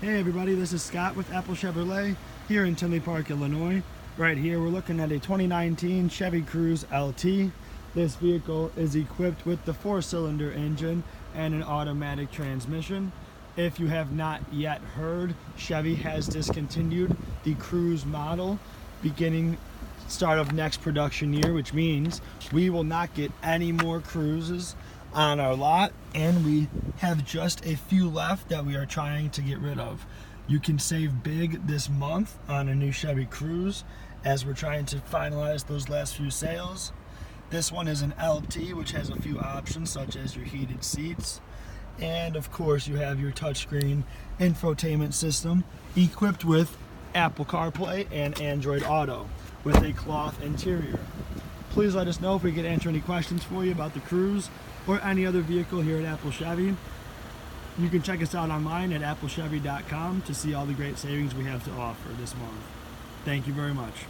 Hey everybody, this is Scott with Apple Chevrolet here in Tinley Park, Illinois. Right here we're looking at a 2019 Chevy Cruze LT. This vehicle is equipped with the 4-cylinder engine and an automatic transmission. If you have not yet heard, Chevy has discontinued the Cruze model beginning start of next production year, which means we will not get any more Cruzes on our lot, and we have just a few left that we are trying to get rid of. You can save big this month on a new Chevy Cruze as we're trying to finalize those last few sales. This one is an LT, which has a few options such as your heated seats, and of course you have your touchscreen infotainment system equipped with Apple CarPlay and Android Auto with a cloth interior. Please let us know if we can answer any questions for you about the Cruze or any other vehicle here at Apple Chevy. You can check us out online at applechevy.com to see all the great savings we have to offer this month. Thank you very much.